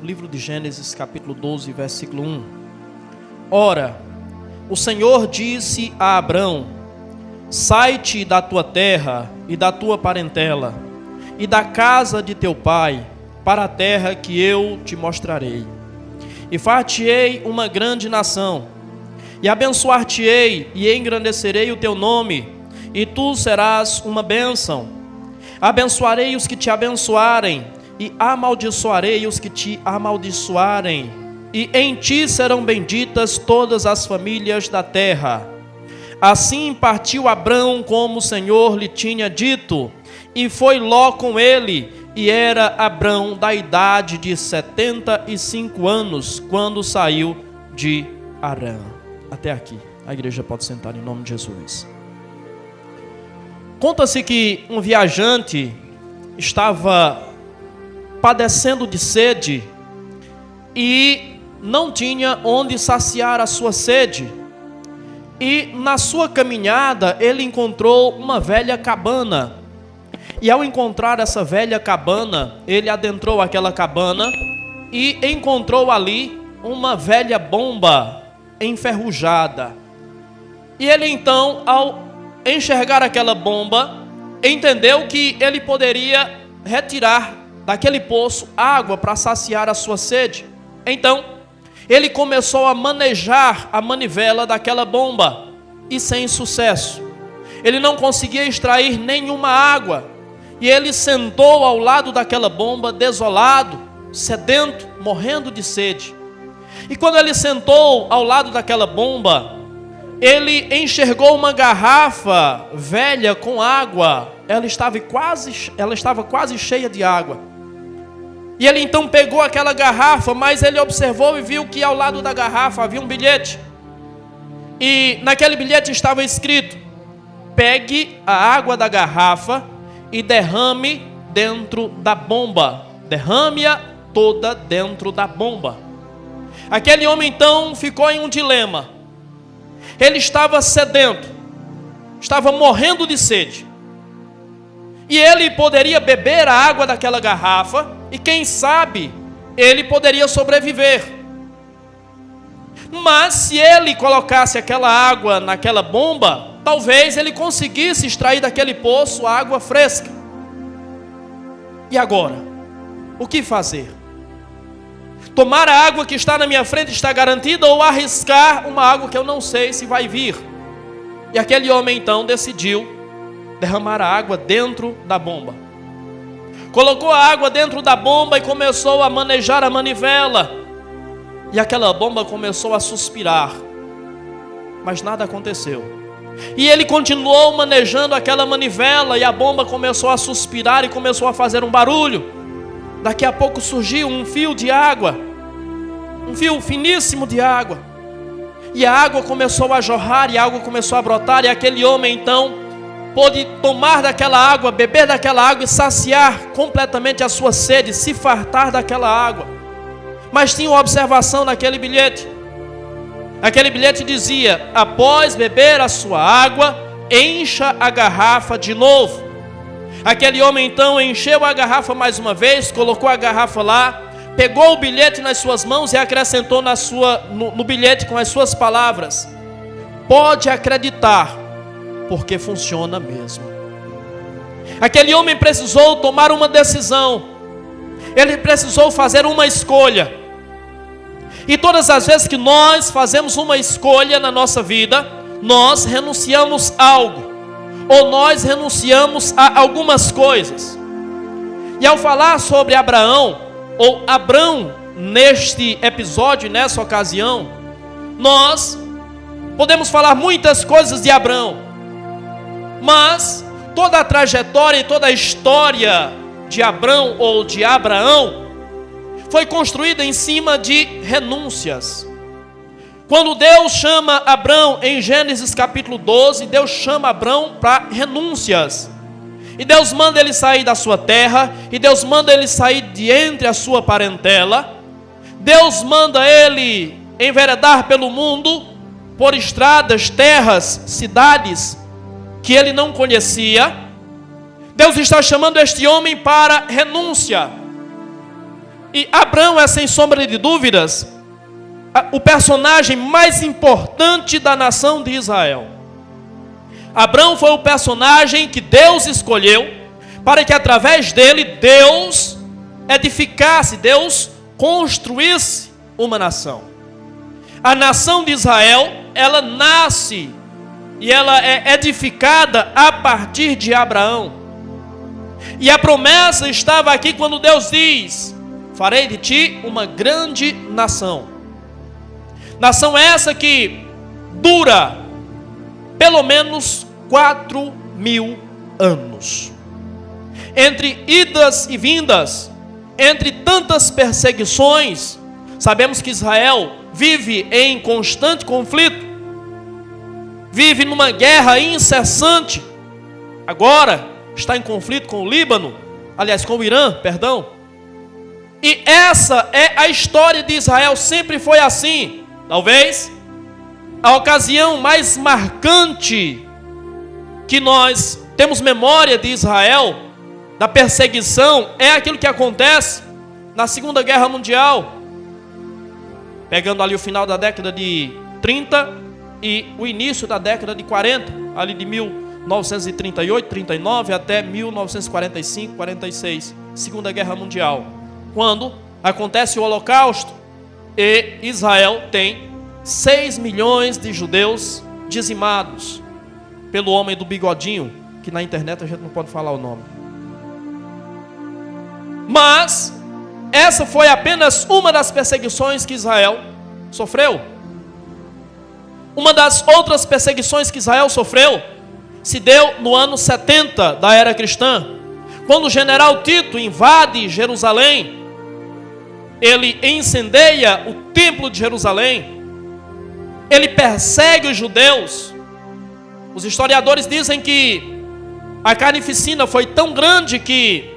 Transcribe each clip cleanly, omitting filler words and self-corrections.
livro de Gênesis, capítulo 12, versículo 1. Ora, o Senhor disse a Abrão: sai-te da tua terra e da tua parentela e da casa de teu pai, para a terra que eu te mostrarei. E far-te-ei uma grande nação, e abençoar-te-ei e engrandecerei o teu nome, e tu serás uma bênção. Abençoarei os que te abençoarem, e amaldiçoarei os que te amaldiçoarem, e em ti serão benditas todas as famílias da terra. Assim partiu Abrão como o Senhor lhe tinha dito, e foi Ló com ele, e era Abrão da idade de 75 anos, quando saiu de Harã. Até aqui, a igreja pode sentar em nome de Jesus. Conta-se que um viajante estava padecendo de sede e não tinha onde saciar a sua sede. E na sua caminhada ele encontrou uma velha cabana. E ao encontrar essa velha cabana, ele adentrou aquela cabana e encontrou ali uma velha bomba enferrujada. E ele então, ao enxergar aquela bomba, entendeu que ele poderia retirar daquele poço água para saciar a sua sede. Então, ele começou a manejar a manivela daquela bomba, e sem sucesso. Ele não conseguia extrair nenhuma água, e ele sentou ao lado daquela bomba, desolado, sedento, morrendo de sede. E quando ele sentou ao lado daquela bomba, ele enxergou uma garrafa velha com água. Ela estava quase cheia de água. E ele então pegou aquela garrafa, mas ele observou e viu que ao lado da garrafa havia um bilhete. E naquele bilhete estava escrito: pegue a água da garrafa e derrame dentro da bomba. Derrame-a toda dentro da bomba. Aquele homem então ficou em um dilema. Ele estava sedento, estava morrendo de sede. E ele poderia beber a água daquela garrafa e quem sabe ele poderia sobreviver. Mas se ele colocasse aquela água naquela bomba, talvez ele conseguisse extrair daquele poço água fresca. E agora? O que fazer? Tomar a água que está na minha frente está garantida ou arriscar uma água que eu não sei se vai vir? E aquele homem então decidiu derramar a água dentro da bomba. Colocou a água dentro da bomba e começou a manejar a manivela. E aquela bomba começou a suspirar, mas nada aconteceu. E ele continuou manejando aquela manivela e a bomba começou a suspirar e começou a fazer um barulho. Daqui a pouco surgiu um fio de água, um fio finíssimo de água. E a água começou a jorrar e a água começou a brotar. E aquele homem então pôde tomar daquela água, beber daquela água e saciar completamente a sua sede, se fartar daquela água. Mas tinha uma observação naquele bilhete. Aquele bilhete dizia: após beber a sua água, encha a garrafa de novo. Aquele homem então encheu a garrafa mais uma vez, colocou a garrafa lá, pegou o bilhete nas suas mãos e acrescentou no bilhete com as suas palavras: pode acreditar, porque funciona mesmo. Aquele homem precisou tomar uma decisão. Ele precisou fazer uma escolha. E todas as vezes que nós fazemos uma escolha na nossa vida, nós renunciamos a algo, ou nós renunciamos a algumas coisas. E ao falar sobre Abraão, ou Abrão, neste episódio, nessa ocasião, nós podemos falar muitas coisas de Abrão, mas toda a trajetória e toda a história de Abrão ou de Abraão foi construída em cima de renúncias. Quando Deus chama Abrão em Gênesis capítulo 12, Deus chama Abrão para renúncias. E Deus manda ele sair da sua terra, e Deus manda ele sair de entre a sua parentela. Deus manda ele enveredar pelo mundo, por estradas, terras, cidades que ele não conhecia. Deus está chamando este homem para renúncia. E Abrão é, sem sombra de dúvidas, o personagem mais importante da nação de Israel. Abrão foi o personagem que Deus escolheu para que através dele Deus edificasse, Deus construísse uma nação. A nação de Israel, ela nasce e ela é edificada a partir de Abraão. E a promessa estava aqui quando Deus diz: farei de ti uma grande nação. Nação essa que dura pelo menos 4.000 anos. Entre idas e vindas, entre tantas perseguições, sabemos que Israel vive em constante conflito, vive numa guerra incessante. Agora está em conflito com o Líbano, aliás, com o Irã, perdão. E essa é a história de Israel, sempre foi assim. Talvez a ocasião mais marcante que nós temos memória de Israel, da perseguição, é aquilo que acontece na Segunda Guerra Mundial, pegando ali o final da década de 30 e o início da década de 40, ali de 1938, 39 até 1945, 46, Segunda Guerra Mundial, quando acontece o Holocausto e Israel tem 6 milhões de judeus dizimados pelo homem do bigodinho, que na internet a gente não pode falar o nome. Mas essa foi apenas uma das perseguições que Israel sofreu. Uma das outras perseguições que Israel sofreu se deu no ano 70 da era cristã, quando o general Tito invade Jerusalém. Ele incendeia o templo de Jerusalém, ele persegue os judeus. Os historiadores dizem que a carnificina foi tão grande que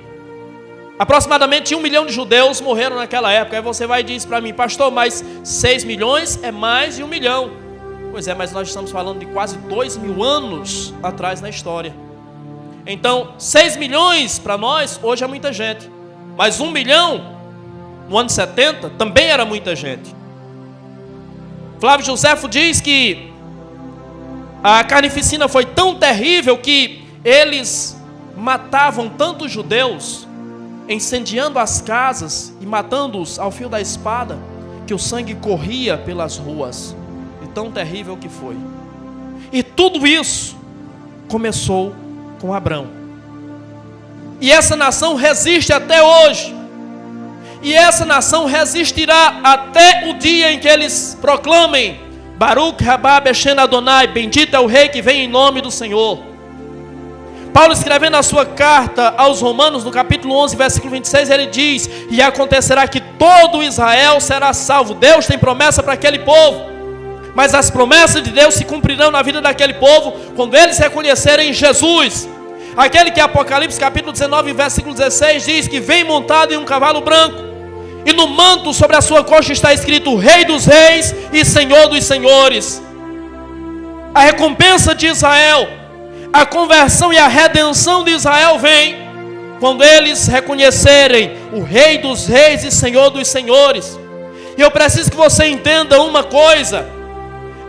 aproximadamente 1 milhão de judeus morreram naquela época. Aí você vai e diz para mim: pastor, mas 6 milhões é mais de 1 milhão. Pois é, mas nós estamos falando de quase 2.000 anos atrás na história. Então, 6 milhões para nós hoje é muita gente, mas 1 milhão no ano 70 também era muita gente. Flávio Joséfo diz que a carnificina foi tão terrível que eles matavam tantos judeus, incendiando as casas e matando-os ao fio da espada, que o sangue corria pelas ruas. E tão terrível que foi. E tudo isso começou com Abrão. E essa nação resiste até hoje. E essa nação resistirá até o dia em que eles proclamem: Baruch Rabá Beshen Adonai, bendito é o rei que vem em nome do Senhor. Paulo, escrevendo a sua carta aos Romanos, no capítulo 11, versículo 26, ele diz: e acontecerá que todo Israel será salvo. Deus tem promessa para aquele povo, mas as promessas de Deus se cumprirão na vida daquele povo quando eles reconhecerem Jesus, aquele que Apocalipse capítulo 19, versículo 16 diz que vem montado em um cavalo branco, e no manto sobre a sua coxa está escrito: Rei dos Reis e Senhor dos Senhores. A recompensa de Israel, a conversão e a redenção de Israel vem quando eles reconhecerem o Rei dos Reis e Senhor dos Senhores. E eu preciso que você entenda uma coisa: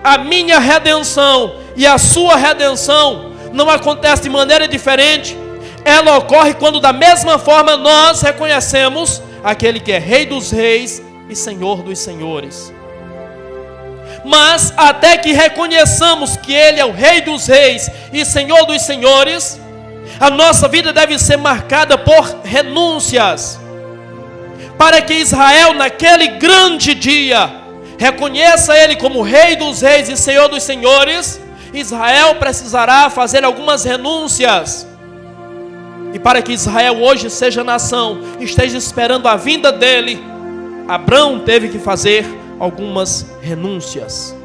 a minha redenção e a sua redenção não acontece de maneira diferente. Ela ocorre quando da mesma forma nós reconhecemos aquele que é Rei dos Reis e Senhor dos Senhores. Mas até que reconheçamos que Ele é o Rei dos Reis e Senhor dos Senhores, a nossa vida deve ser marcada por renúncias. Para que Israel naquele grande dia reconheça Ele como Rei dos Reis e Senhor dos Senhores, Israel precisará fazer algumas renúncias. E para que Israel hoje seja nação, esteja esperando a vinda dele, Abrão teve que fazer algumas renúncias.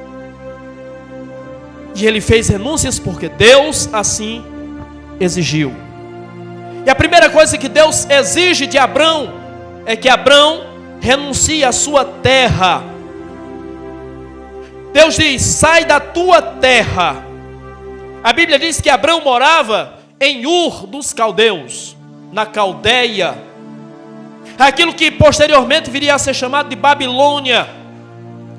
E ele fez renúncias porque Deus assim exigiu. E a primeira coisa que Deus exige de Abrão é que Abrão renuncie à sua terra. Deus diz: sai da tua terra. A Bíblia diz que Abrão morava em Ur dos Caldeus, na Caldeia. aquilo que posteriormente viria a ser chamado de Babilônia.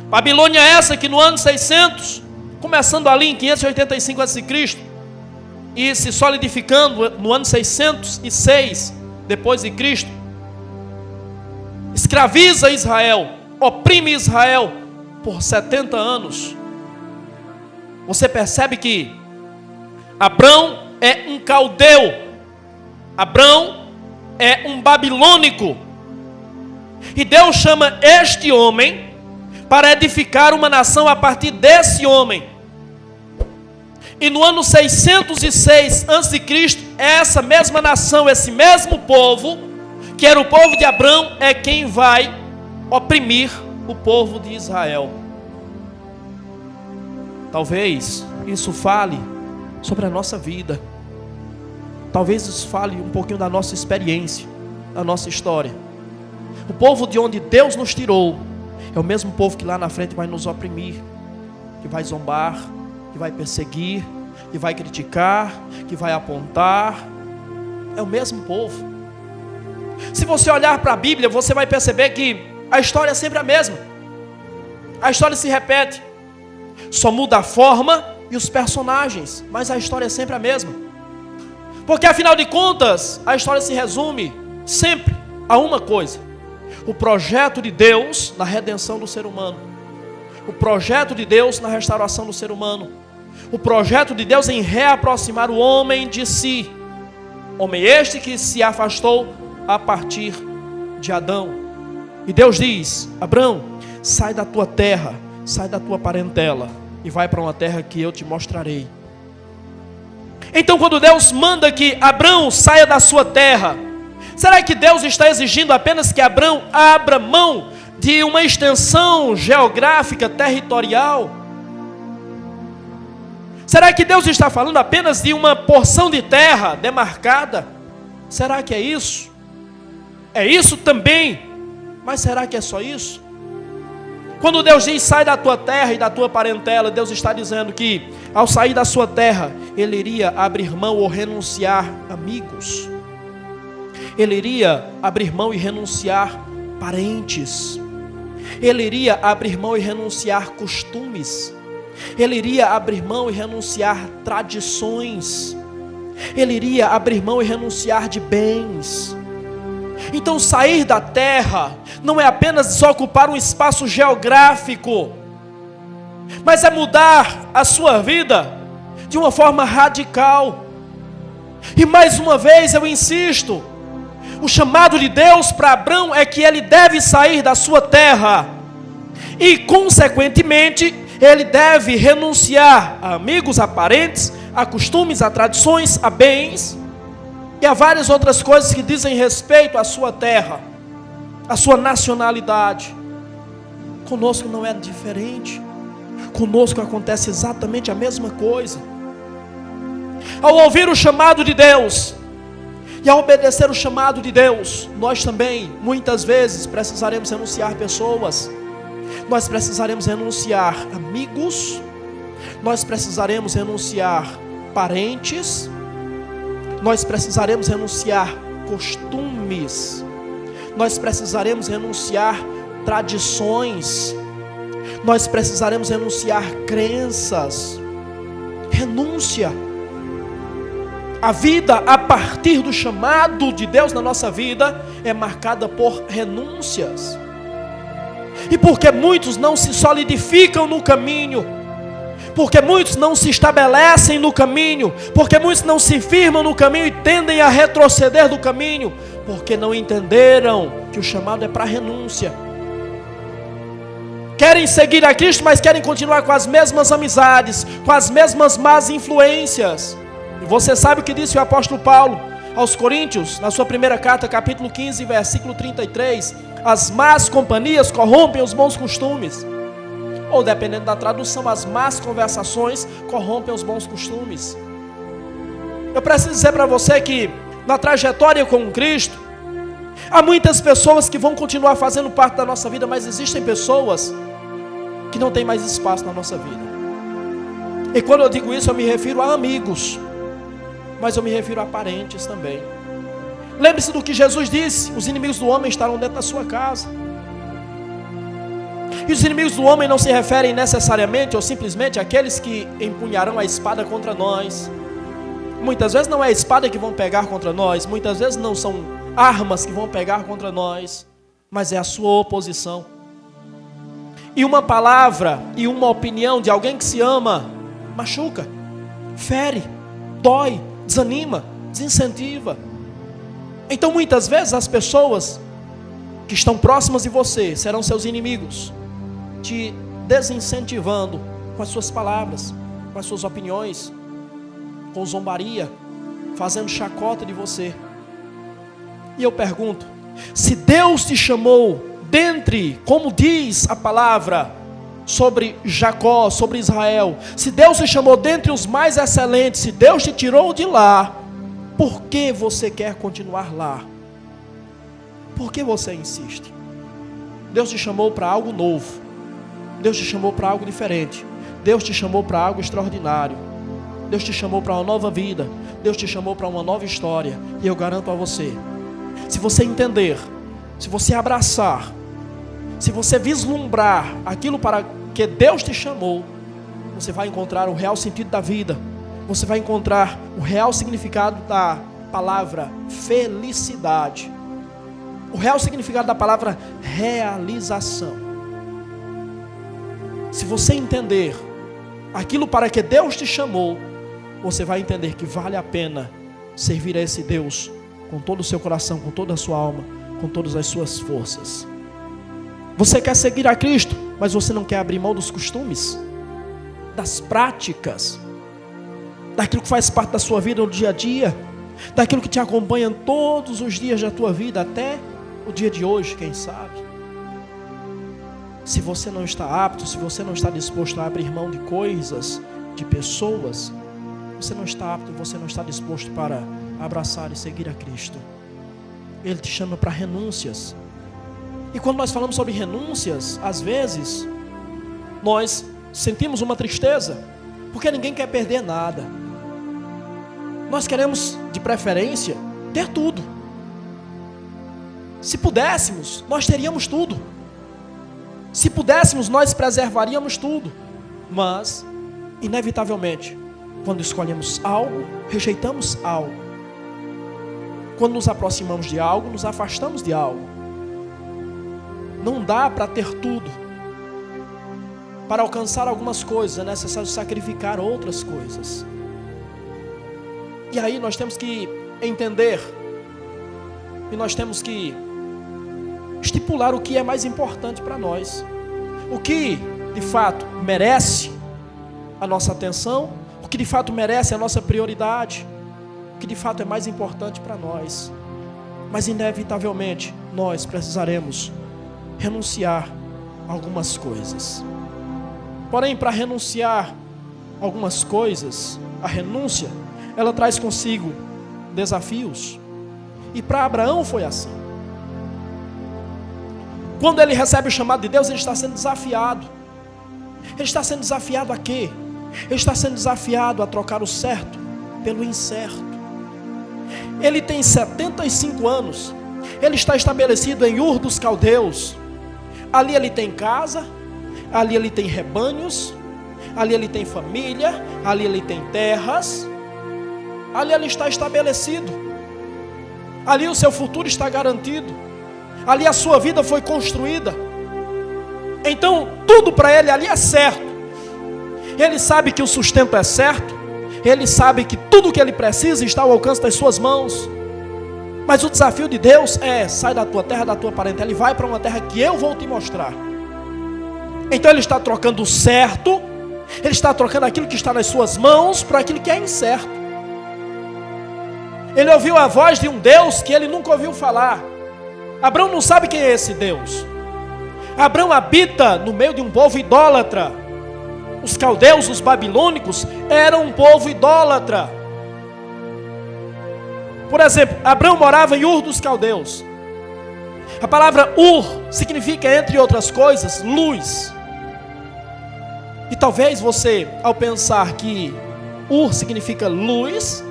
Babilônia essa que no ano 600, começando ali em 585 a.C., e se solidificando no ano 606 depois de Cristo, escraviza Israel, oprime Israel por 70 anos. Você percebe que Abrão é um caldeu, Abrão é um babilônico, e Deus chama este homem para edificar uma nação a partir desse homem. E no ano 606 a.C., essa mesma nação, esse mesmo povo, que era o povo de Abrão, é quem vai oprimir o povo de Israel. Talvez isso fale sobre a nossa vida. Talvez isso fale um pouquinho da nossa experiência, da nossa história. O povo de onde Deus nos tirou é o mesmo povo que lá na frente vai nos oprimir, que vai zombar, que vai perseguir, que vai criticar, que vai apontar. É o mesmo povo. Se você olhar para a Bíblia, você vai perceber que a história é sempre a mesma. A história se repete. Só muda a forma e os personagens, mas a história é sempre a mesma. Porque afinal de contas, a história se resume sempre a uma coisa: o projeto de Deus na redenção do ser humano, o projeto de Deus na restauração do ser humano, o projeto de Deus em reaproximar o homem de si, homem este que se afastou a partir de Adão. E Deus diz: Abrão, sai da tua terra, sai da tua parentela e vai para uma terra que eu te mostrarei. Então, quando Deus manda que Abrão saia da sua terra, será que Deus está exigindo apenas que Abrão abra mão de uma extensão geográfica, territorial? Será que Deus está falando apenas de uma porção de terra demarcada? Será que é isso? É isso também, mas será que é só isso? Quando Deus diz sai da tua terra e da tua parentela, Deus está dizendo que ao sair da sua terra, Ele iria abrir mão ou renunciar amigos. Ele iria abrir mão e renunciar parentes. Ele iria abrir mão e renunciar costumes. Ele iria abrir mão e renunciar tradições. Ele iria abrir mão e renunciar de bens. Então sair da terra não é apenas desocupar um espaço geográfico, mas é mudar a sua vida de uma forma radical. E mais uma vez eu insisto, o chamado de Deus para Abrão é que ele deve sair da sua terra e consequentemente ele deve renunciar a amigos, a parentes, a costumes, a tradições, a bens e a várias outras coisas que dizem respeito à sua terra, à sua nacionalidade. Conosco não é diferente. Conosco acontece exatamente a mesma coisa. Ao ouvir o chamado de Deus e ao obedecer o chamado de Deus, nós também, muitas vezes, precisaremos renunciar pessoas. Nós precisaremos renunciar amigos. Nós precisaremos renunciar parentes. Nós precisaremos renunciar costumes. Nós precisaremos renunciar tradições. Nós precisaremos renunciar crenças. Renúncia. A vida a partir do chamado de Deus na nossa vida é marcada por renúncias. E porque muitos não se solidificam no caminho, porque muitos não se estabelecem no caminho, porque muitos não se firmam no caminho e tendem a retroceder do caminho, porque não entenderam que o chamado é para renúncia. Querem seguir a Cristo, mas querem continuar com as mesmas amizades, com as mesmas más influências. E você sabe o que disse o apóstolo Paulo aos Coríntios, na sua primeira carta, capítulo 15, versículo 33, as más companhias corrompem os bons costumes. Ou dependendo da tradução, as más conversações corrompem os bons costumes. Eu preciso dizer para você que na trajetória com Cristo, há muitas pessoas que vão continuar fazendo parte da nossa vida, mas existem pessoas que não têm mais espaço na nossa vida. E quando eu digo isso, eu me refiro a amigos, mas eu me refiro a parentes também. Lembre-se do que Jesus disse: os inimigos do homem estarão dentro da sua casa. E os inimigos do homem não se referem necessariamente ou simplesmente àqueles que empunharão a espada contra nós. Muitas vezes não é a espada que vão pegar contra nós, muitas vezes não são armas que vão pegar contra nós, mas é a sua oposição. E uma palavra e uma opinião de alguém que se ama machuca, fere, dói, desanima, desincentiva. Então muitas vezes as pessoas que estão próximas de você serão seus inimigos, te desincentivando com as suas palavras, com as suas opiniões, com zombaria, fazendo chacota de você. E eu pergunto: se Deus te chamou dentre, como diz a palavra sobre Jacó, sobre Israel, se Deus te chamou dentre os mais excelentes, se Deus te tirou de lá, por que você quer continuar lá? Por que você insiste? Deus te chamou para algo novo, Deus te chamou para algo diferente, Deus te chamou para algo extraordinário, Deus te chamou para uma nova vida, Deus te chamou para uma nova história. E eu garanto a você, se você entender, se você abraçar, se você vislumbrar aquilo para que Deus te chamou, você vai encontrar o real sentido da vida, você vai encontrar o real significado da palavra felicidade, o real significado da palavra realização. Se você entender aquilo para que Deus te chamou, você vai entender que vale a pena servir a esse Deus com todo o seu coração, com toda a sua alma, com todas as suas forças. Você quer seguir a Cristo, mas você não quer abrir mão dos costumes, das práticas, daquilo que faz parte da sua vida no dia a dia, daquilo que te acompanha todos os dias da tua vida, até o dia de hoje, quem sabe. Se você não está apto, se você não está disposto a abrir mão de coisas, de pessoas, você não está apto, você não está disposto para abraçar e seguir a Cristo. Ele te chama para renúncias. E quando nós falamos sobre renúncias, às vezes nós sentimos uma tristeza, porque ninguém quer perder nada. Nós queremos, de preferência, ter tudo. Se pudéssemos, nós teríamos tudo. Se pudéssemos, nós preservaríamos tudo. Mas, inevitavelmente, quando escolhemos algo, rejeitamos algo. Quando nos aproximamos de algo, nos afastamos de algo. Não dá para ter tudo. Para alcançar algumas coisas, é necessário sacrificar outras coisas. E aí nós temos que entender, e nós temos que estipular o que é mais importante para nós. O que, de fato, merece a nossa atenção, o que de fato merece a nossa prioridade, o que de fato é mais importante para nós. Mas inevitavelmente nós precisaremos renunciar a algumas coisas. Porém, para renunciar a algumas coisas, a renúncia, ela traz consigo desafios. E para Abraão foi assim. Quando ele recebe o chamado de Deus, ele está sendo desafiado. Ele está sendo desafiado a quê? Ele está sendo desafiado a trocar o certo pelo incerto. Ele tem 75 anos. Ele está estabelecido em Ur dos Caldeus. Ali ele tem casa, ali ele tem rebanhos, ali ele tem família, ali ele tem terras. Ali ele está estabelecido. Ali o seu futuro está garantido. Ali a sua vida foi construída. Então tudo para ele ali é certo. Ele sabe que o sustento é certo. Ele sabe que tudo o que ele precisa está ao alcance das suas mãos. Mas o desafio de Deus é: sai da tua terra, da tua parentela e vai para uma terra que eu vou te mostrar. Então ele está trocando o certo, ele está trocando aquilo que está nas suas mãos por aquilo que é incerto. Ele ouviu a voz de um Deus que ele nunca ouviu falar. Abraão não sabe quem é esse Deus. Abraão habita no meio de um povo idólatra. Os caldeus, os babilônicos, eram um povo idólatra. Por exemplo, Abraão morava em Ur dos Caldeus. A palavra Ur significa, entre outras coisas, luz. E talvez você, ao pensar que Ur significa luz,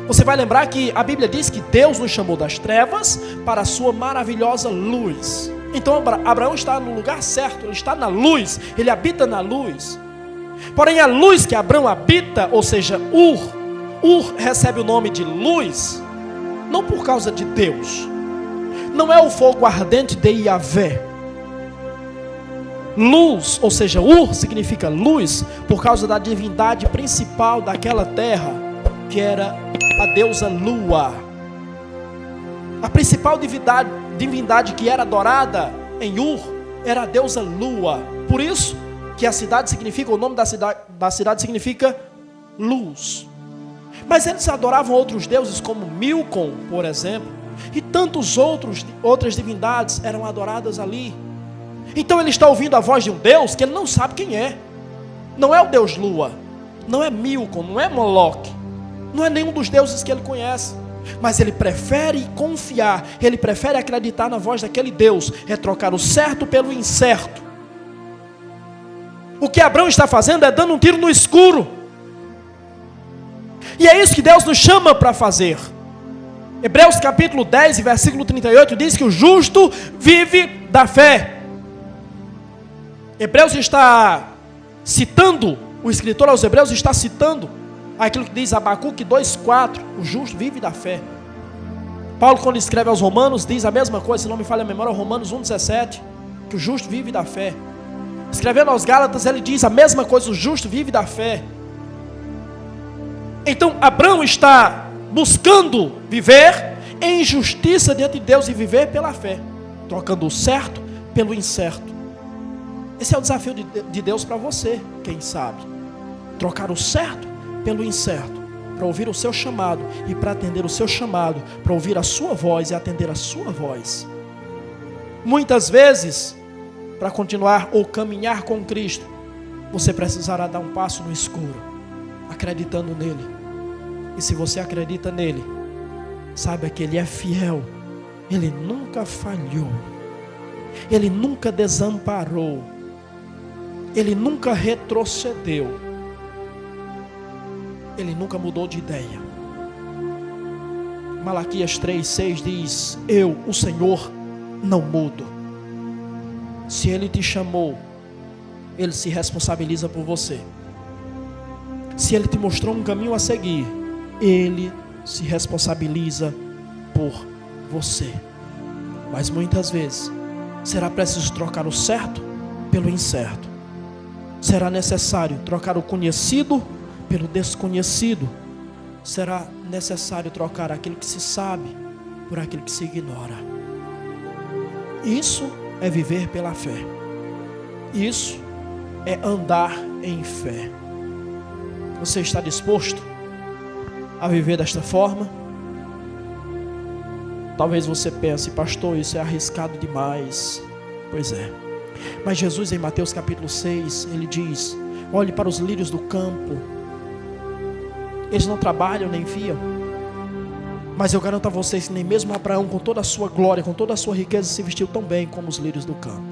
Você vai lembrar que a Bíblia diz que Deus nos chamou das trevas para a sua maravilhosa luz. Então Abraão está no lugar certo, ele está na luz, ele habita na luz. Porém a luz que Abraão habita, ou seja, Ur recebe o nome de luz, não por causa de Deus. Não é o fogo ardente de Yahvé. Luz, ou seja, Ur significa luz, por causa da divindade principal daquela terra, que era a deusa Lua. A principal divindade que era adorada em Ur era a deusa Lua. Por isso que a cidade significa, o nome da cidade significa luz. Mas eles adoravam outros deuses como Milcom, por exemplo, e tantos outras divindades eram adoradas ali. Então ele está ouvindo a voz de um Deus que ele não sabe quem é. Não é o Deus Lua, não é Milcom, não é Moloque, não é nenhum dos deuses que ele conhece. Mas ele prefere confiar, ele prefere acreditar na voz daquele Deus. É trocar o certo pelo incerto. O que Abraão está fazendo é dando um tiro no escuro. E é isso que Deus nos chama para fazer. Hebreus capítulo 10, versículo 38 diz que o justo vive da fé. Hebreus está citando, o escritor aos Hebreus está citando aquilo que diz Abacuque 2,4, o justo vive da fé. Paulo, quando escreve aos Romanos, diz a mesma coisa, se não me falha a memória, Romanos 1,17, que o justo vive da fé. Escrevendo aos Gálatas, ele diz a mesma coisa, o justo vive da fé. Então, Abraão está buscando viver em justiça diante de Deus e viver pela fé, trocando o certo pelo incerto. Esse é o desafio de Deus para você, quem sabe. Trocar o certo pelo incerto, para ouvir o seu chamado e para atender o seu chamado, para ouvir a sua voz e atender a sua voz. Muitas vezes, para continuar ou caminhar com Cristo, você precisará dar um passo no escuro, acreditando nele. E se você acredita nele, saiba que ele é fiel, ele nunca falhou, ele nunca desamparou, ele nunca retrocedeu, ele nunca mudou de ideia. Malaquias 3,6 diz: eu, o Senhor, não mudo. Se ele te chamou, ele se responsabiliza por você. Se ele te mostrou um caminho a seguir, ele se responsabiliza por você. Mas muitas vezes será preciso trocar o certo pelo incerto. Será necessário trocar o conhecido pelo desconhecido. Será necessário trocar aquilo que se sabe por aquilo que se ignora. Isso é viver pela fé. Isso é andar em fé. Você está disposto a viver desta forma? Talvez você pense: pastor, isso é arriscado demais. Pois é. Mas Jesus, em Mateus capítulo 6, ele diz: olhe para os lírios do campo. Eles não trabalham nem fiam, mas eu garanto a vocês que nem mesmo Abraão, com toda a sua glória, com toda a sua riqueza, se vestiu tão bem como os lírios do campo.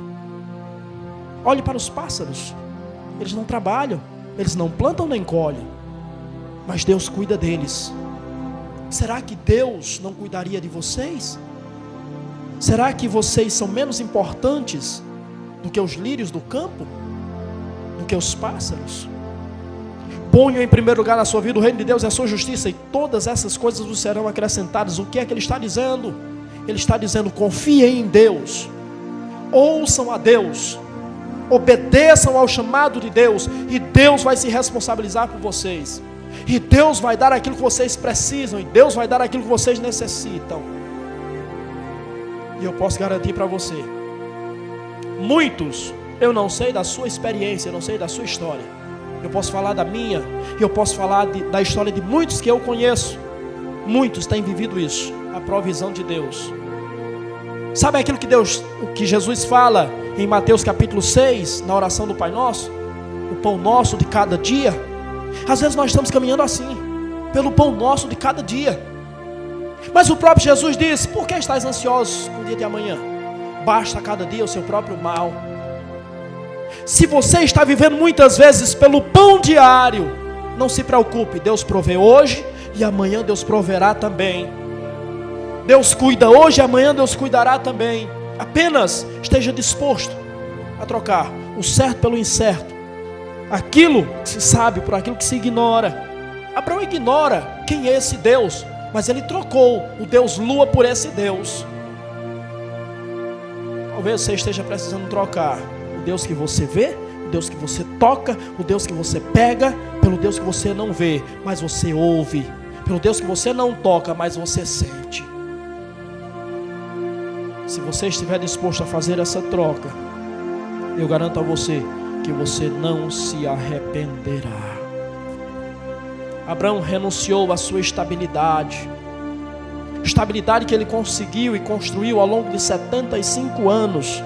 Olhe para os pássaros. Eles não trabalham, eles não plantam nem colhem, mas Deus cuida deles. Será que Deus não cuidaria de vocês? Será que vocês são menos importantes do que os lírios do campo? Do que os pássaros? Ponham em primeiro lugar na sua vida o reino de Deus e a sua justiça, e todas essas coisas vos serão acrescentadas. O que é que ele está dizendo? Ele está dizendo: confiem em Deus, ouçam a Deus, obedeçam ao chamado de Deus, e Deus vai se responsabilizar por vocês, e Deus vai dar aquilo que vocês precisam, e Deus vai dar aquilo que vocês necessitam. E eu posso garantir para você, muitos, eu não sei da sua experiência, eu não sei da sua história, eu posso falar da minha, e eu posso falar da história de muitos que eu conheço. Muitos têm vivido isso, a provisão de Deus. Sabe aquilo que Jesus fala em Mateus capítulo 6, na oração do Pai Nosso? O pão nosso de cada dia. Às vezes nós estamos caminhando assim, pelo pão nosso de cada dia. Mas o próprio Jesus diz: por que estáis ansiosos com o dia de amanhã? Basta cada dia o seu próprio mal. Se você está vivendo muitas vezes pelo pão diário, não se preocupe, Deus provê hoje, E amanhã Deus proverá também. Deus cuida hoje, amanhã Deus cuidará também. Apenas esteja disposto a trocar o certo pelo incerto, aquilo que se sabe por aquilo que se ignora. Abraão ignora quem é esse Deus, mas ele trocou o Deus Lua por esse Deus. Talvez você esteja precisando trocar o Deus que você vê, o Deus que você toca, o Deus que você pega, pelo Deus que você não vê, mas você ouve, pelo Deus que você não toca, mas você sente. Se você estiver disposto a fazer essa troca, eu garanto a você que você não se arrependerá. Abraão renunciou à sua estabilidade que ele conseguiu e construiu ao longo de 75 anos.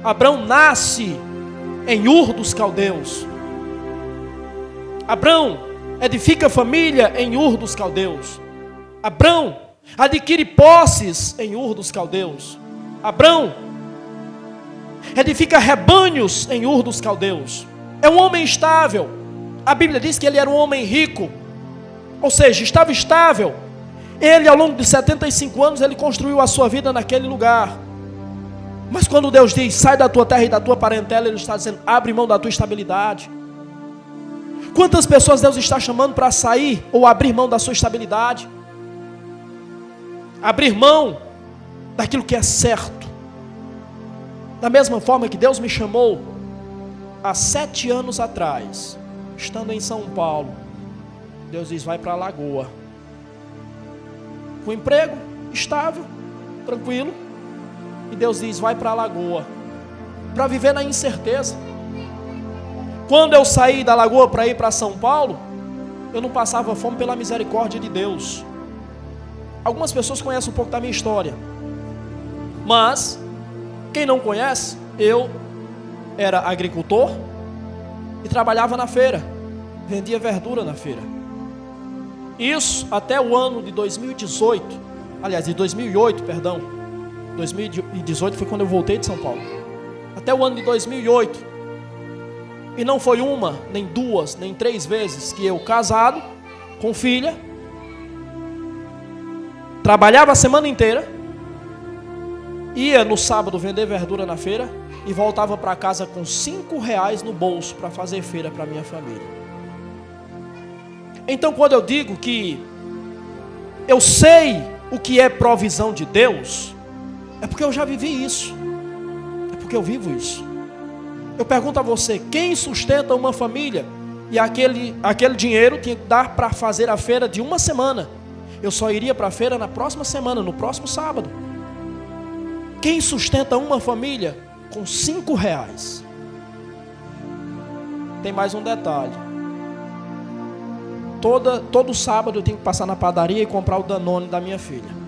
Abraão nasce em Ur dos Caldeus. Abraão edifica família em Ur dos Caldeus. Abraão adquire posses em Ur dos Caldeus. Abraão edifica rebanhos em Ur dos Caldeus. É um homem estável. A Bíblia diz que ele era um homem rico, ou seja, estava estável. Ele, ao longo de 75 anos, ele construiu a sua vida naquele lugar. Mas quando Deus diz, sai da tua terra e da tua parentela, Ele está dizendo, abre mão da tua estabilidade. Quantas pessoas Deus está chamando para sair ou abrir mão da sua estabilidade? Abrir mão daquilo que é certo. Da mesma forma que Deus me chamou há 7 anos atrás, estando em São Paulo, Deus diz, vai para a Lagoa. Com emprego estável, tranquilo. E Deus diz, vai para a Lagoa, para viver na incerteza. Quando eu saí da Lagoa para ir para São Paulo, eu não passava fome pela misericórdia de Deus. Algumas pessoas conhecem um pouco da minha história, mas quem não conhece, eu era agricultor e trabalhava na feira, vendia verdura na feira. Isso até o ano de 2018, aliás, de 2008, perdão. 2018 foi quando eu voltei de São Paulo. Até o ano de 2008. E não foi uma, nem duas, nem 3 vezes que eu, casado, com filha, trabalhava a semana inteira, ia no sábado vender verdura na feira e voltava para casa com R$5 no bolso para fazer feira para minha família. Então, quando eu digo que eu sei o que é provisão de Deus, é porque eu já vivi isso, é porque eu vivo isso. Eu pergunto a você, quem sustenta uma família e aquele dinheiro tinha que dar para fazer a feira de uma semana? Eu só iria para a feira na próxima semana, no próximo sábado. Quem sustenta uma família com R$5? Tem mais um detalhe. Todo sábado eu tenho que passar na padaria e comprar o Danone da minha filha.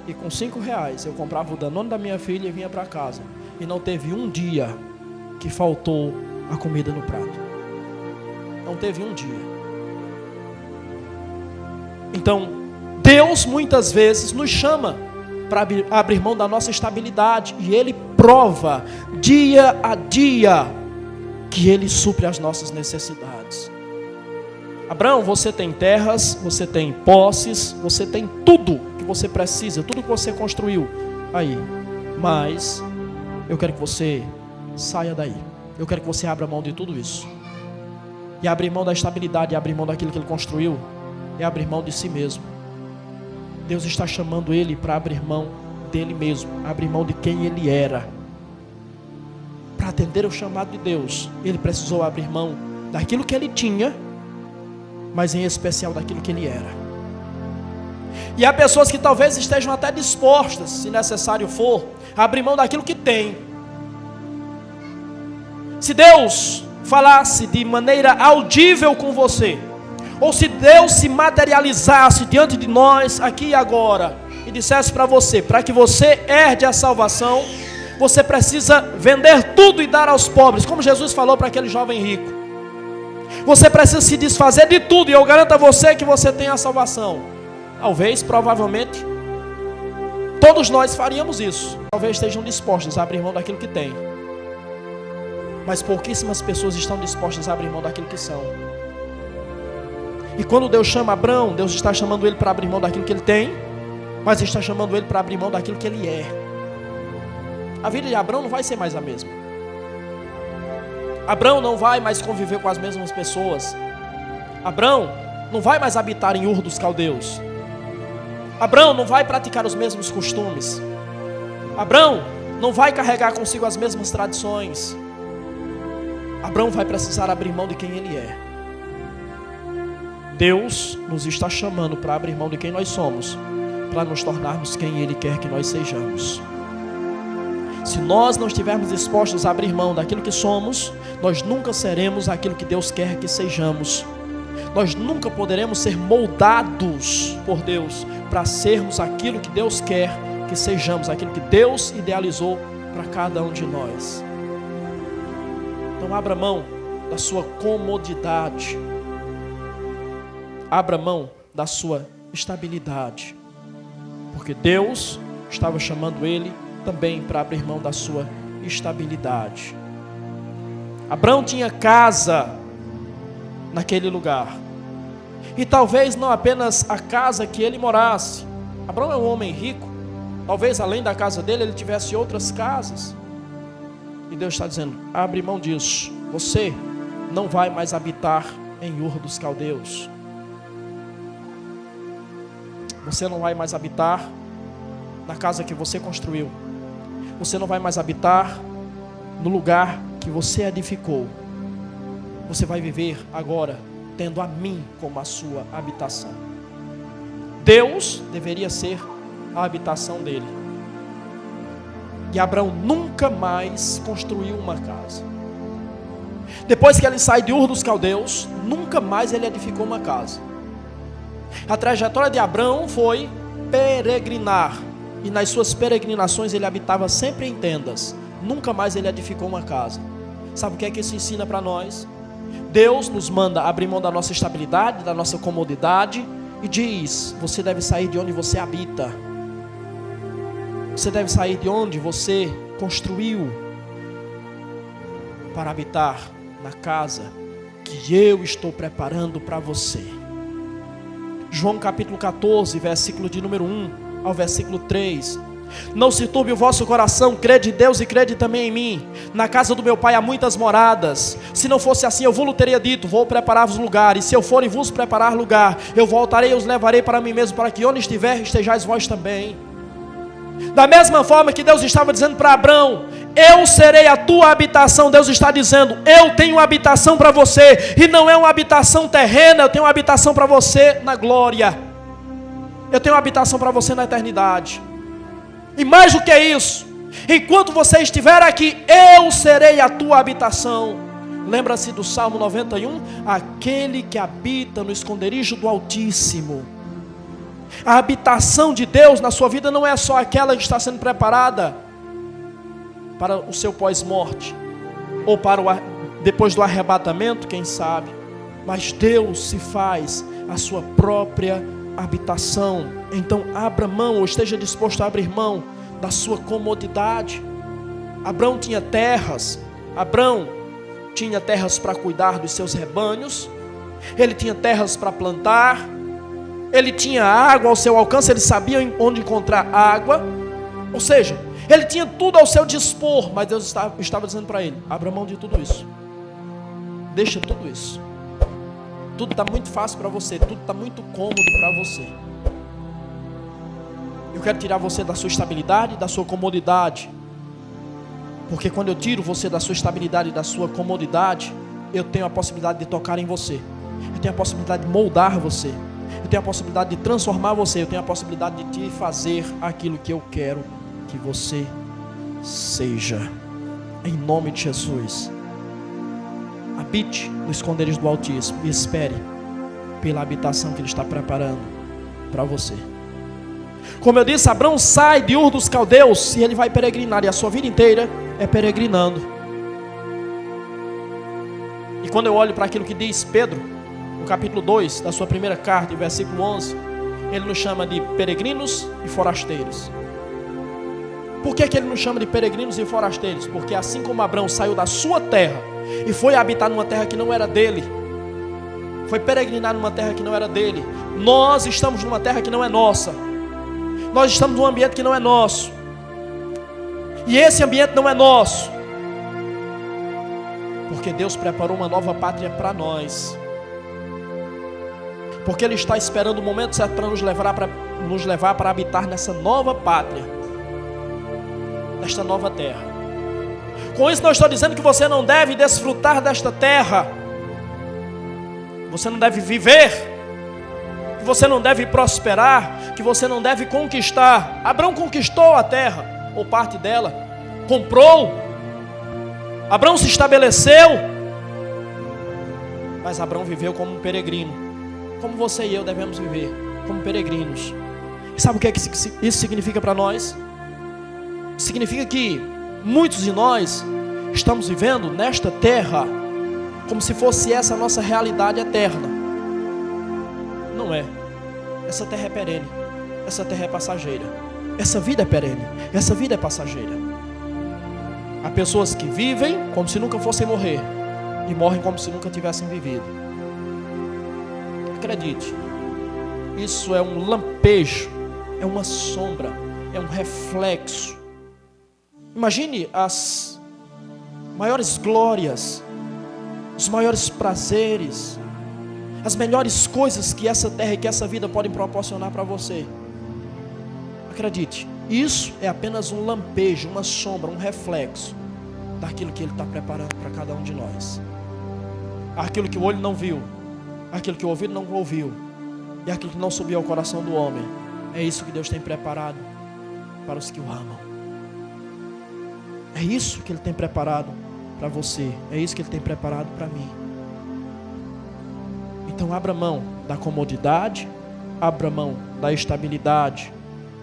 E com R$5 eu comprava o Danone da minha filha e vinha para casa. E não teve um dia que faltou a comida no prato. Não teve um dia. Então, Deus muitas vezes nos chama para abrir mão da nossa estabilidade. E Ele prova dia a dia que Ele supre as nossas necessidades. Abraão, você tem terras, você tem posses, você tem tudo que você precisa, tudo que você construiu aí. Mas eu quero que você saia daí. Eu quero que você abra mão de tudo isso. E abrir mão da estabilidade, abrir mão daquilo que ele construiu, é abrir mão de si mesmo. Deus está chamando ele para abrir mão dele mesmo, abrir mão de quem ele era. Para atender o chamado de Deus, ele precisou abrir mão daquilo que ele tinha, mas em especial daquilo que ele era. E há pessoas que talvez estejam até dispostas, se necessário for, a abrir mão daquilo que tem. Se Deus falasse de maneira audível com você, ou se Deus se materializasse diante de nós, aqui e agora, e dissesse para você, para que você herde a salvação, você precisa vender tudo e dar aos pobres, como Jesus falou para aquele jovem rico. Você precisa se desfazer de tudo, e eu garanto a você que você tem a salvação. Talvez, provavelmente, todos nós faríamos isso. Talvez estejam dispostos a abrir mão daquilo que têm. Mas pouquíssimas pessoas estão dispostas a abrir mão daquilo que são. E quando Deus chama Abrão, Deus está chamando ele para abrir mão daquilo que ele tem, mas está chamando ele para abrir mão daquilo que ele é. A vida de Abrão não vai ser mais a mesma. Abrão não vai mais conviver com as mesmas pessoas. Abrão não vai mais habitar em Ur dos Caldeus. Abrão não vai praticar os mesmos costumes. Abrão não vai carregar consigo as mesmas tradições. Abrão vai precisar abrir mão de quem ele é. Deus nos está chamando para abrir mão de quem nós somos, para nos tornarmos quem Ele quer que nós sejamos. Se nós não estivermos dispostos a abrir mão daquilo que somos, nós nunca seremos aquilo que Deus quer que sejamos. Nós nunca poderemos ser moldados por Deus para sermos aquilo que Deus quer que sejamos, aquilo que Deus idealizou para cada um de nós. Então abra mão da sua comodidade. Abra mão da sua estabilidade. Porque Deus estava chamando ele também para abrir mão da sua estabilidade. Abrão tinha casa naquele lugar. E talvez não apenas a casa que ele morasse. Abrão é um homem rico. Talvez além da casa dele ele tivesse outras casas. E Deus está dizendo: abre mão disso. Você não vai mais habitar em Ur dos Caldeus. Você não vai mais habitar na casa que você construiu. Você não vai mais habitar no lugar que você edificou. Você vai viver agora tendo a mim como a sua habitação. Deus deveria ser a habitação dele. E Abrão nunca mais construiu uma casa. Depois que ele sai de Ur dos Caldeus, nunca mais ele edificou uma casa. A trajetória de Abrão foi peregrinar. E nas suas peregrinações ele habitava sempre em tendas. Nunca mais ele edificou uma casa. Sabe o que é que isso ensina para nós? Deus nos manda abrir mão da nossa estabilidade, da nossa comodidade. E diz: você deve sair de onde você habita. Você deve sair de onde você construiu, para habitar na casa que eu estou preparando para você. João capítulo 14, versículo de número 1 ao versículo 3. Não se turbe o vosso coração, crede em Deus e crede também em mim. Na casa do meu pai há muitas moradas. Se não fosse assim, eu vos teria dito: vou preparar-vos lugar. E se eu for e vos preparar lugar, eu voltarei e os levarei para mim mesmo, para que onde estiver, estejais vós também. Da mesma forma que Deus estava dizendo para Abrão: eu serei a tua habitação. Deus está dizendo: eu tenho uma habitação para você. E não é uma habitação terrena, eu tenho uma habitação para você na glória. Eu tenho uma habitação para você na eternidade. E mais do que isso, enquanto você estiver aqui, eu serei a tua habitação. Lembra-se do Salmo 91? Aquele que habita no esconderijo do Altíssimo. A habitação de Deus na sua vida não é só aquela que está sendo preparada para o seu pós-morte, ou para depois do arrebatamento, quem sabe. Mas Deus se faz a sua própria habitação. Então abra mão, ou esteja disposto a abrir mão da sua comodidade. Abrão tinha terras. Abrão tinha terras para cuidar dos seus rebanhos. Ele tinha terras para plantar. Ele tinha água ao seu alcance. Ele sabia onde encontrar água. Ou seja, ele tinha tudo ao seu dispor. Mas Deus estava dizendo para ele: abra mão de tudo isso. Deixa tudo isso. Tudo está muito fácil para você. Tudo está muito cômodo para você. Eu quero tirar você da sua estabilidade, da sua comodidade. Porque quando eu tiro você da sua estabilidade e da sua comodidade, eu tenho a possibilidade de tocar em você. Eu tenho a possibilidade de moldar você. Eu tenho a possibilidade de transformar você. Eu tenho a possibilidade de te fazer aquilo que eu quero que você seja. Em nome de Jesus. Habite no esconderijo do Altíssimo e espere pela habitação que Ele está preparando para você. Como eu disse, Abrão sai de Ur dos Caldeus e ele vai peregrinar, e a sua vida inteira é peregrinando. E quando eu olho para aquilo que diz Pedro, no capítulo 2 da sua primeira carta, em versículo 11, ele nos chama de peregrinos e forasteiros. Por que ele nos chama de peregrinos e forasteiros? Porque assim como Abrão saiu da sua terra e foi habitar numa terra que não era dele, foi peregrinar numa terra que não era dele. Nós estamos numa terra que não é nossa. Nós estamos num ambiente que não é nosso. E esse ambiente não é nosso, porque Deus preparou uma nova pátria para nós. Porque Ele está esperando o momento certo para nos levar para habitar nessa nova pátria, nesta nova terra. Com isso não estou dizendo que você não deve desfrutar desta terra, você não deve viver, que você não deve prosperar, que você não deve conquistar. Abraão conquistou a terra, ou parte dela, comprou. Abraão se estabeleceu, mas Abraão viveu como um peregrino, como você e eu devemos viver, como peregrinos. E sabe o que isso significa para nós? Significa que muitos de nós estamos vivendo nesta terra como se fosse essa a nossa realidade eterna. Não é. Essa terra é perene, essa terra é passageira, essa vida é perene, essa vida é passageira. Há pessoas que vivem como se nunca fossem morrer e morrem como se nunca tivessem vivido. Acredite, isso é um lampejo, é uma sombra, é um reflexo. Imagine as maiores glórias, os maiores prazeres, as melhores coisas que essa terra e que essa vida podem proporcionar para você. Acredite, isso é apenas um lampejo, uma sombra, um reflexo daquilo que Ele está preparando para cada um de nós. Aquilo que o olho não viu, aquilo que o ouvido não ouviu, e aquilo que não subiu ao coração do homem, é isso que Deus tem preparado para os que o amam. É isso que Ele tem preparado para você, é isso que Ele tem preparado para mim. Então abra mão da comodidade, abra mão da estabilidade,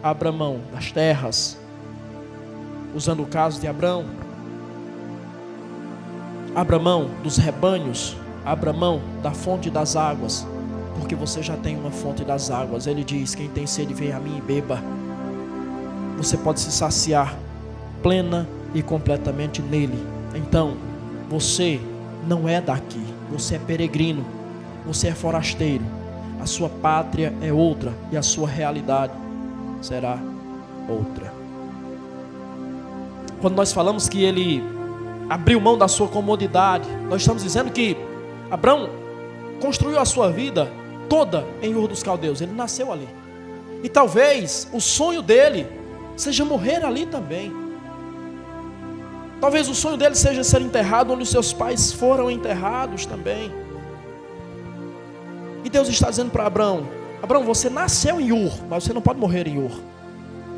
abra mão das terras. Usando o caso de Abraão, abra mão dos rebanhos, abra mão da fonte das águas, porque você já tem uma fonte das águas. Ele diz: quem tem sede, vem a mim e beba. Você pode se saciar plena e completamente nele. Então, você não é daqui, você é peregrino, você é forasteiro. A sua pátria é outra e a sua realidade será outra. Quando nós falamos que ele abriu mão da sua comodidade, nós estamos dizendo que Abraão construiu a sua vida toda em Ur dos Caldeus. Ele nasceu ali. E talvez o sonho dele seja morrer ali também. Talvez o sonho dele seja ser enterrado onde os seus pais foram enterrados também. E Deus está dizendo para Abraão: Abraão, você nasceu em Ur, mas você não pode morrer em Ur.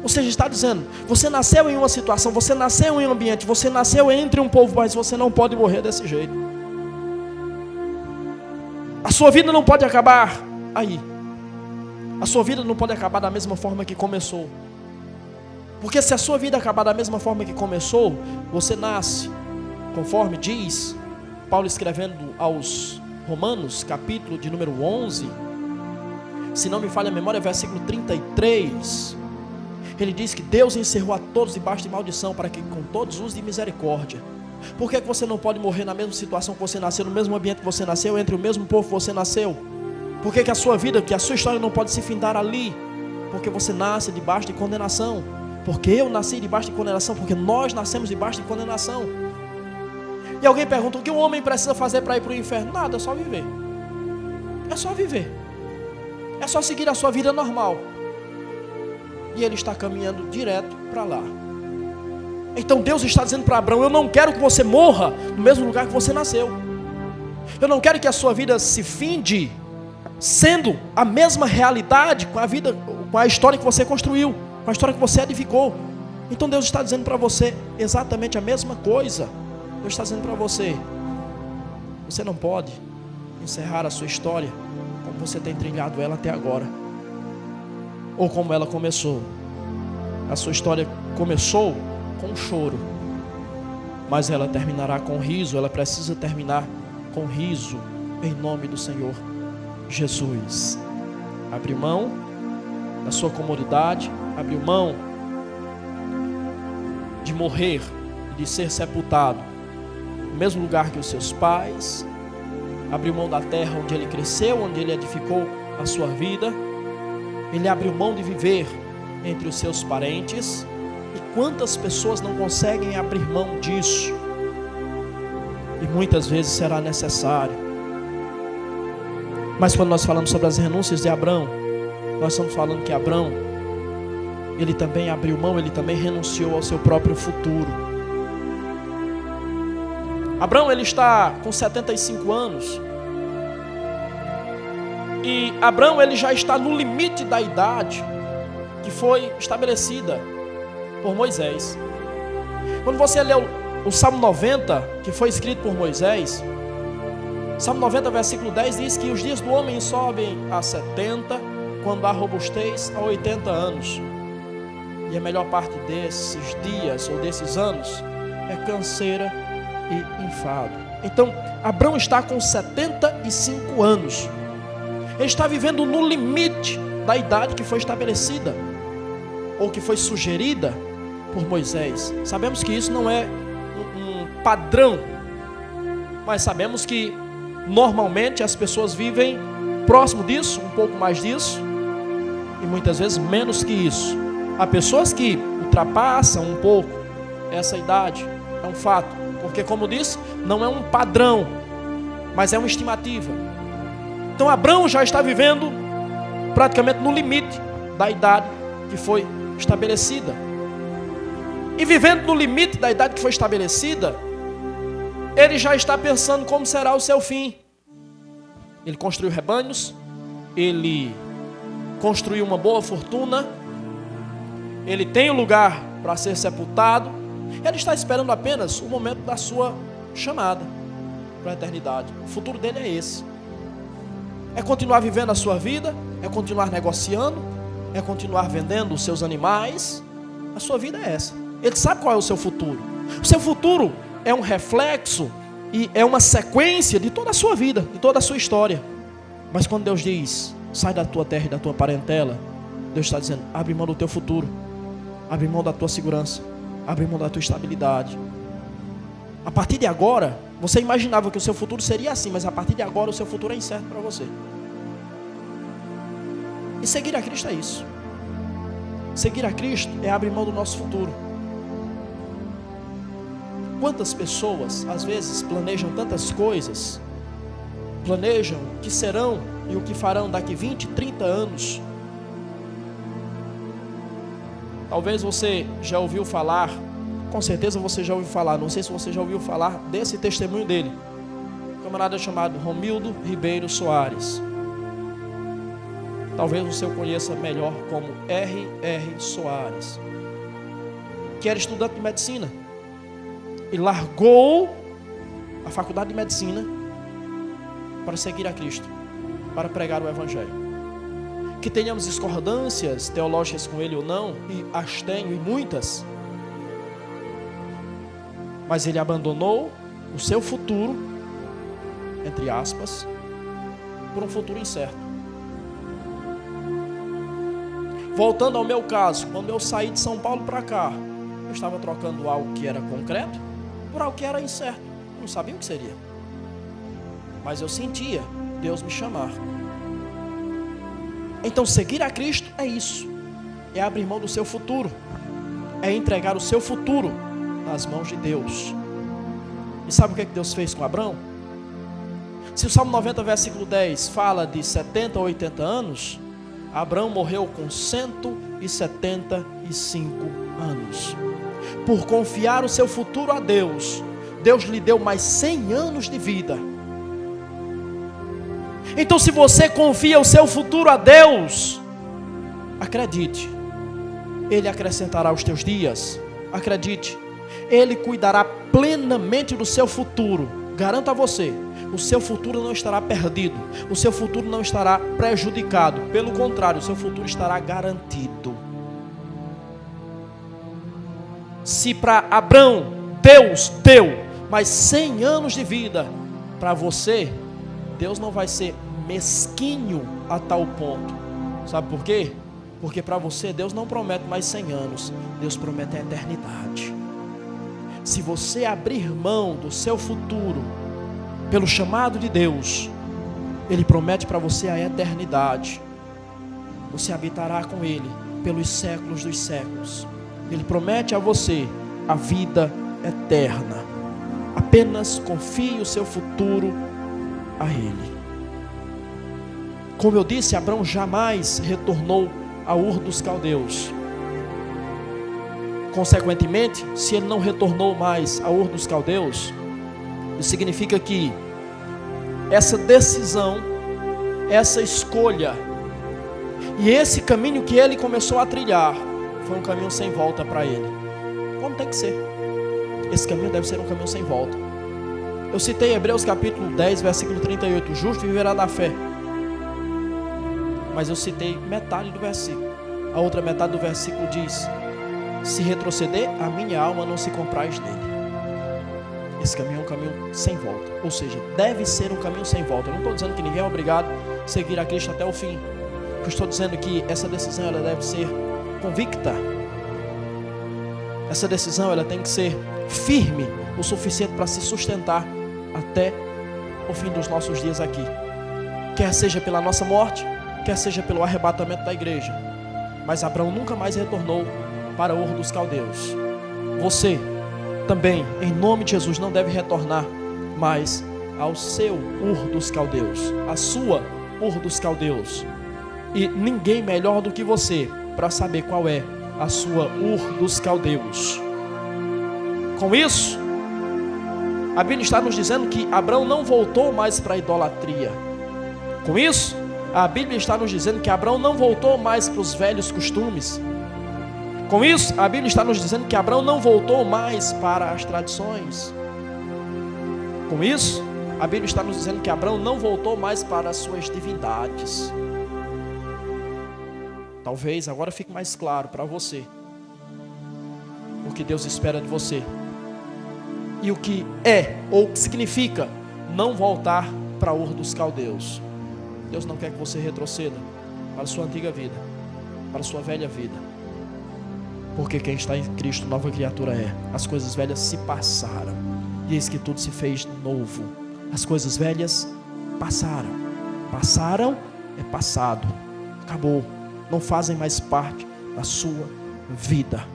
Ou seja, está dizendo, você nasceu em uma situação, você nasceu em um ambiente, você nasceu entre um povo, mas você não pode morrer desse jeito. A sua vida não pode acabar aí. A sua vida não pode acabar da mesma forma que começou. Porque se a sua vida acabar da mesma forma que começou, você nasce, conforme diz Paulo escrevendo aos Romanos, capítulo de número 11, se não me falha a memória, versículo 33, ele diz que Deus encerrou a todos debaixo de maldição, para que com todos use de misericórdia. Por que você não pode morrer na mesma situação que você nasceu, no mesmo ambiente que você nasceu, entre o mesmo povo que você nasceu? Por que a sua vida, que a sua história não pode se findar ali? Porque você nasce debaixo de condenação. Porque eu nasci debaixo de condenação, porque nós nascemos debaixo de condenação. E alguém pergunta: o que um homem precisa fazer para ir para o inferno? Nada, é só viver. É só viver. É só seguir a sua vida normal. E ele está caminhando direto para lá. Então Deus está dizendo para Abraão: eu não quero que você morra no mesmo lugar que você nasceu. Eu não quero que a sua vida se finde sendo a mesma realidade com a vida, com a história que você construiu, com a história que você edificou. Então Deus está dizendo para você exatamente a mesma coisa. Deus está dizendo para você: você não pode encerrar a sua história como você tem trilhado ela até agora, ou como ela começou. A sua história começou com choro, mas ela terminará com riso. Ela precisa terminar com riso, em nome do Senhor Jesus. Abre mão da sua comodidade, abriu mão de morrer e de ser sepultado no mesmo lugar que os seus pais. abriu mão da terra onde ele cresceu, onde ele edificou a sua vida. Ele abriu mão de viver entre os seus parentes. E quantas pessoas não conseguem abrir mão disso? E muitas vezes será necessário. Mas quando nós falamos sobre as renúncias de Abrão, nós estamos falando que Abrão, ele também abriu mão, ele também renunciou ao seu próprio futuro. Abrão, ele está com 75 anos. E Abrão, ele já está no limite da idade que foi estabelecida por Moisés. Quando você lê o Salmo 90, que foi escrito por Moisés, Salmo 90, versículo 10 diz que os dias do homem sobem a 70, quando há robustez a 80 anos. E a melhor parte desses dias ou desses anos é canseira e enfado. Então, Abrão está com 75 anos. Ele está vivendo no limite da idade que foi estabelecida, ou que foi sugerida por Moisés. Sabemos que isso não é um padrão, mas sabemos que normalmente as pessoas vivem próximo disso, um pouco mais disso, e muitas vezes menos que isso. Há pessoas que ultrapassam um pouco essa idade, é um fato, porque como disse, não é um padrão, mas é uma estimativa. Então Abrão já está vivendo praticamente no limite da idade que foi estabelecida. E vivendo no limite da idade que foi estabelecida, ele já está pensando como será o seu fim. Ele construiu rebanhos, ele construiu uma boa fortuna, ele tem um lugar para ser sepultado. Ele está esperando apenas o momento da sua chamada para a eternidade. O futuro dele é esse. É continuar vivendo a sua vida, é continuar negociando, é continuar vendendo os seus animais. A sua vida é essa. Ele sabe qual é o seu futuro. O seu futuro é um reflexo e é uma sequência de toda a sua vida, de toda a sua história. Mas quando Deus diz, sai da tua terra e da tua parentela, Deus está dizendo, abre mão do teu futuro, abre mão da tua segurança, abre mão da tua estabilidade. A partir de agora, você imaginava que o seu futuro seria assim, mas a partir de agora o seu futuro é incerto para você. E seguir a Cristo é isso. Seguir a Cristo é abrir mão do nosso futuro. Quantas pessoas, às vezes, planejam tantas coisas, planejam o que serão e o que farão daqui 20, 30 anos. Talvez você já ouviu falar, com certeza você já ouviu falar, não sei se você já ouviu falar desse testemunho dele. Um camarada chamado Romildo Ribeiro Soares. Talvez você o conheça melhor como R.R. Soares, que era estudante de medicina e largou a faculdade de medicina para seguir a Cristo, para pregar o Evangelho. Que tenhamos discordâncias teológicas com ele ou não, e as tenho e muitas, mas ele abandonou o seu futuro, entre aspas, por um futuro incerto. Voltando ao meu caso, quando eu saí de São Paulo para cá, eu estava trocando algo que era concreto por algo que era incerto. Eu não sabia o que seria, mas eu sentia Deus me chamar. Então seguir a Cristo é isso, é abrir mão do seu futuro, é entregar o seu futuro nas mãos de Deus. E sabe o que Deus fez com Abrão? Se o Salmo 90, versículo 10 fala de 70 ou 80 anos, Abrão morreu com 175 anos. Por confiar o seu futuro a Deus, Deus lhe deu mais 100 anos de vida. Então, se você confia o seu futuro a Deus, acredite, Ele acrescentará os teus dias. Acredite, Ele cuidará plenamente do seu futuro. Garanto a você, o seu futuro não estará perdido, o seu futuro não estará prejudicado. Pelo contrário, o seu futuro estará garantido. Se para Abrão Deus deu mais 100 anos de vida, para você, Deus não vai ser mesquinho a tal ponto. Sabe por quê? Porque para você Deus não promete mais 100 anos, Deus promete a eternidade. Se você abrir mão do seu futuro pelo chamado de Deus, Ele promete para você a eternidade. Você habitará com Ele pelos séculos dos séculos. Ele promete a você a vida eterna. Apenas confie o seu futuro a Ele. Como eu disse, Abrão jamais retornou a Ur dos Caldeus. Consequentemente, se ele não retornou mais a Ur dos Caldeus, isso significa que essa decisão, essa escolha e esse caminho que ele começou a trilhar foi um caminho sem volta para ele. Como tem que ser? Esse caminho deve ser um caminho sem volta. Eu citei Hebreus capítulo 10, versículo 38, o justo viverá da fé. Mas eu citei metade do versículo. A outra metade do versículo diz: se retroceder, a minha alma não se compraz nele. Esse caminho é um caminho sem volta. Ou seja, deve ser um caminho sem volta. Eu não estou dizendo que ninguém é obrigado a seguir a Cristo até o fim. Eu estou dizendo que essa decisão ela deve ser convicta. Essa decisão ela tem que ser firme o suficiente para se sustentar até o fim dos nossos dias aqui. Quer seja pela nossa morte, quer seja pelo arrebatamento da igreja. Mas Abraão nunca mais retornou para Ur dos Caldeus. Você também, em nome de Jesus, não deve retornar mais ao seu Ur dos Caldeus, a sua Ur dos Caldeus. E ninguém melhor do que você para saber qual é a sua Ur dos Caldeus. Com isso, a Bíblia está nos dizendo que Abraão não voltou mais para a idolatria. Com isso, a Bíblia está nos dizendo que Abraão não voltou mais para os velhos costumes. Com isso, a Bíblia está nos dizendo que Abraão não voltou mais para as tradições. Com isso, a Bíblia está nos dizendo que Abraão não voltou mais para as suas divindades. Talvez agora fique mais claro para você o que Deus espera de você e o que é ou o que significa não voltar para Ur dos Caldeus. Deus não quer que você retroceda para a sua antiga vida, para a sua velha vida. Porque quem está em Cristo, nova criatura é. As coisas velhas se passaram, e eis que tudo se fez novo. As coisas velhas passaram. Passaram é passado. Acabou. Não fazem mais parte da sua vida.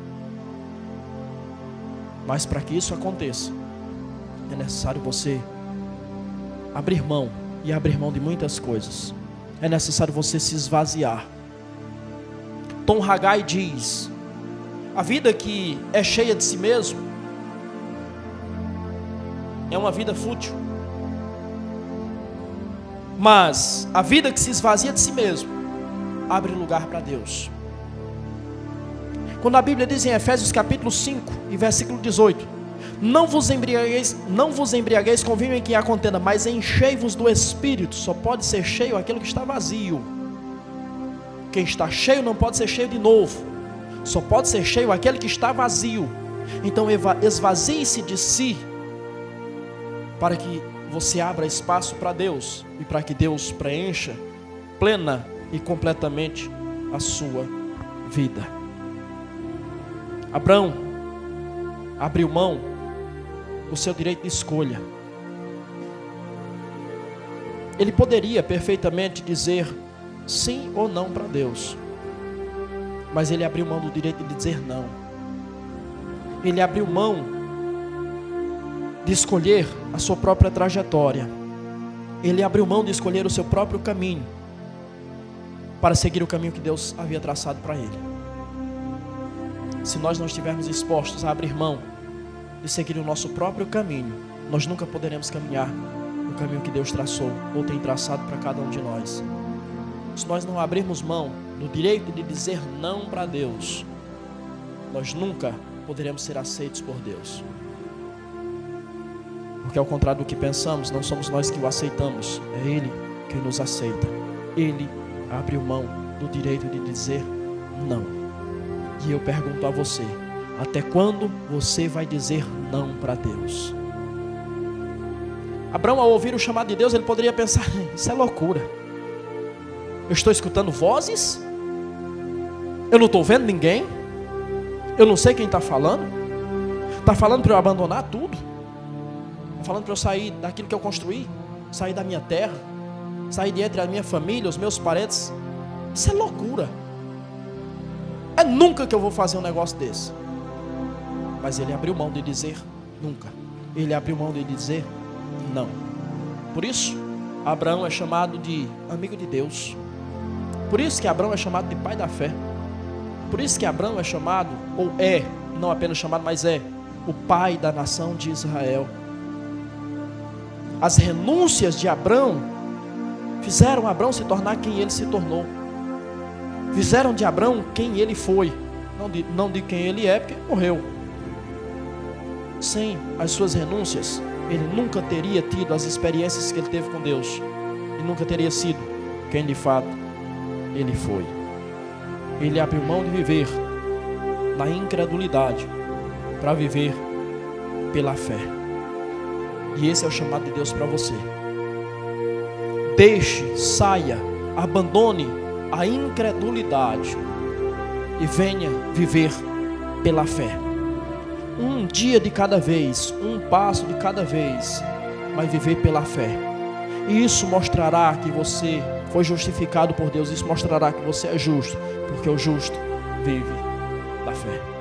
Mas para que isso aconteça, é necessário você abrir mão. E abrir mão de muitas coisas. É necessário você se esvaziar. Tom Haggai diz: a vida que é cheia de si mesmo é uma vida fútil. Mas a vida que se esvazia de si mesmo abre lugar para Deus. Quando a Bíblia diz em Efésios capítulo 5 e versículo 18: não vos embriagueis com vinho em que há contenda, mas enchei-vos do Espírito. Só pode ser cheio aquilo que está vazio. Quem está cheio não pode ser cheio de novo. Só pode ser cheio aquele que está vazio. Então esvazie-se de si, para que você abra espaço para Deus, e para que Deus preencha plena e completamente a sua vida. Abraão abriu mão do seu direito de escolha. Ele poderia perfeitamente dizer sim ou não para Deus, mas ele abriu mão do direito de dizer não. Ele abriu mão de escolher a sua própria trajetória. Ele abriu mão de escolher o seu próprio caminho para seguir o caminho que Deus havia traçado para ele. Se nós não estivermos dispostos a abrir mão de seguir o nosso próprio caminho, nós nunca poderemos caminhar no caminho que Deus traçou ou tem traçado para cada um de nós. Se nós não abrirmos mão do direito de dizer não para Deus, nós nunca poderemos ser aceitos por Deus. Porque ao contrário do que pensamos, não somos nós que o aceitamos, é Ele quem nos aceita. Ele abriu mão do direito de dizer não. E eu pergunto a você: até quando você vai dizer não para Deus? Abraão, ao ouvir o chamado de Deus, ele poderia pensar: isso é loucura. Eu estou escutando vozes, eu não estou vendo ninguém, eu não sei quem está falando para eu abandonar tudo. falando para eu sair daquilo que eu construí, sair da minha terra, sair de entre a minha família, os meus parentes. Isso é loucura. É nunca que eu vou fazer um negócio desse. Mas ele abriu mão de dizer nunca. Ele abriu mão de dizer não. Por isso, Abraão é chamado de amigo de Deus. Por isso que Abraão é chamado de pai da fé. Por isso que Abraão é chamado, ou é, não apenas chamado, mas é o pai da nação de Israel. As renúncias de Abraão fizeram Abraão se tornar quem ele se tornou. Fizeram de Abraão quem ele foi. Não de quem ele é, porque morreu. Sem as suas renúncias, ele nunca teria tido as experiências que ele teve com Deus. E nunca teria sido quem de fato ele foi. Ele abriu mão de viver na incredulidade para viver pela fé. E esse é o chamado de Deus para você. Deixe, saia, abandone a incredulidade e venha viver pela fé. Um dia de cada vez, um passo de cada vez, vai viver pela fé. E isso mostrará que você foi justificado por Deus. Isso mostrará que você é justo, porque o justo vive da fé.